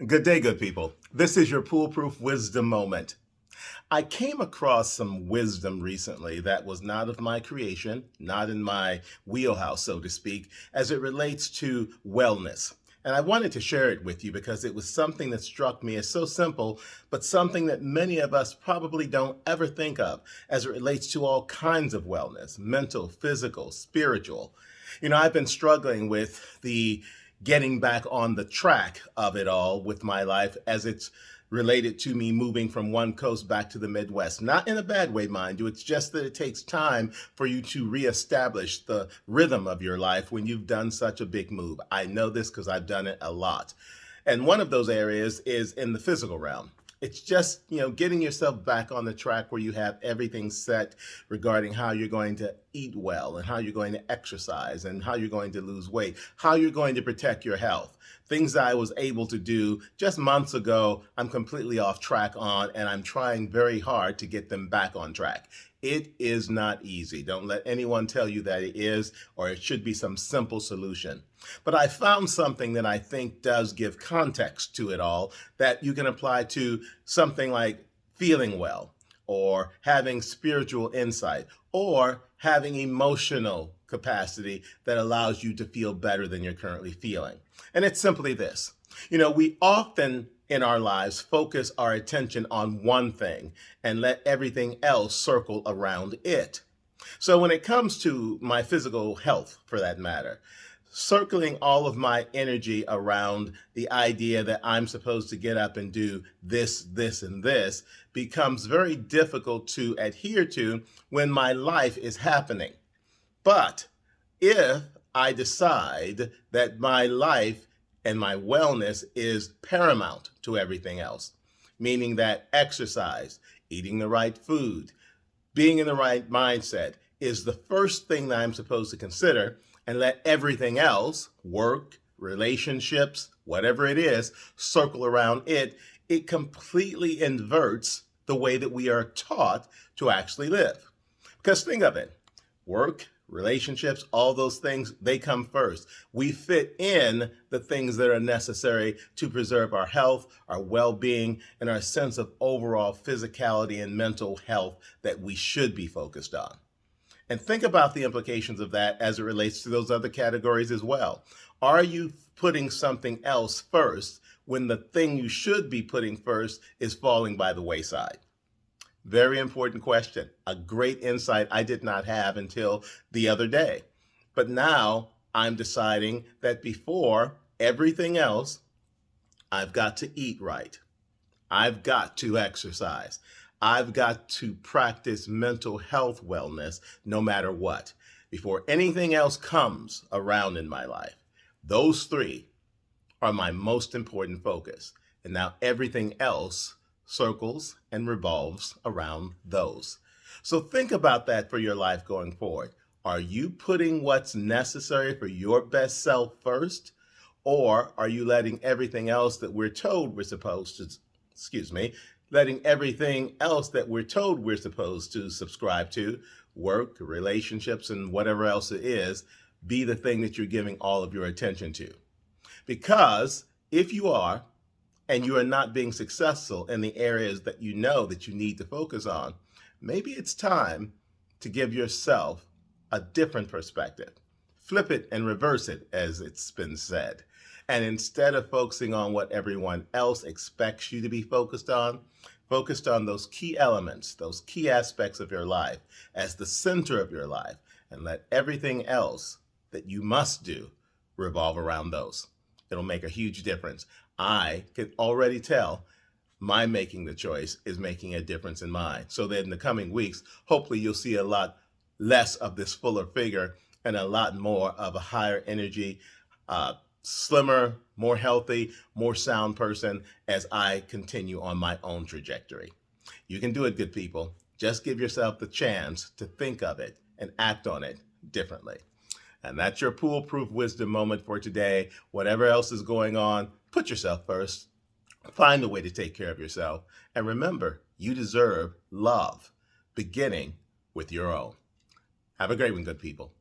Good day, good people. This is your Poolproof Wisdom Moment. I came across some wisdom recently that was not of my creation, not in my wheelhouse, so to speak, as it relates to wellness. And I wanted to share it with you because it was something that struck me as so simple, but something that many of us probably don't ever think of as it relates to all kinds of wellness, mental, physical, spiritual. I've been struggling with the getting back on the track of it all with my life as it's related to me moving from one coast back to the Midwest. Not in a bad way, mind you. It's just that it takes time for you to reestablish the rhythm of your life when you've done such a big move. I know this because I've done it a lot. And one of those areas is in the physical realm. It's just, getting yourself back on the track where you have everything set regarding how you're going to eat well and how you're going to exercise and how you're going to lose weight, how you're going to protect your health. Things that I was able to do just months ago, I'm completely off track on, and I'm trying very hard to get them back on track. It is not easy. Don't let anyone tell you that it is, or it should be some simple solution. But I found something that I think does give context to it all that you can apply to something like feeling well, or having spiritual insight, or having emotional capacity that allows you to feel better than you're currently feeling. And it's simply this. We often in our lives focus our attention on one thing and let everything else circle around it. So when it comes to my physical health, for that matter, circling all of my energy around the idea that I'm supposed to get up and do this, and this becomes very difficult to adhere to when my life is happening. But if I decide that my life and my wellness is paramount to everything else, meaning that exercise, eating the right food, being in the right mindset is the first thing that I'm supposed to consider, and let everything else, work, relationships, whatever it is, circle around it, it completely inverts the way that we are taught to actually live. Because think of it, work, relationships, all those things, they come first. We fit in the things that are necessary to preserve our health, our well-being, and our sense of overall physicality and mental health that we should be focused on. And think about the implications of that as it relates to those other categories as well. Are you putting something else first when the thing you should be putting first is falling by the wayside? Very important question. A great insight I did not have until the other day. But now I'm deciding that before everything else, I've got to eat right. I've got to exercise. I've got to practice mental health wellness no matter what. Before anything else comes around in my life, those three are my most important focus. And now everything else circles and revolves around those. So think about that for your life going forward. Are you putting what's necessary for your best self first? Or are you letting everything else that we're told we're supposed to, letting everything else that we're told we're supposed to subscribe to, work, relationships, and whatever else it is, be the thing that you're giving all of your attention to? Because if you are, and you are not being successful in the areas that you know that you need to focus on, maybe it's time to give yourself a different perspective. Flip it and reverse it, as it's been said. And instead of focusing on what everyone else expects you to be focused on those key elements, those key aspects of your life as the center of your life, and let everything else that you must do revolve around those. It'll make a huge difference. I can already tell my making the choice is making a difference in mine. So that in the coming weeks, hopefully you'll see a lot less of this fuller figure and a lot more of a higher energy, slimmer, more healthy, more sound person as I continue on my own trajectory. You can do it, good people. Just give yourself the chance to think of it and act on it differently. And that's your Poolproof Wisdom Moment for today. Whatever else is going on, put yourself first. Find a way to take care of yourself. And remember, you deserve love, beginning with your own. Have a great one, good people.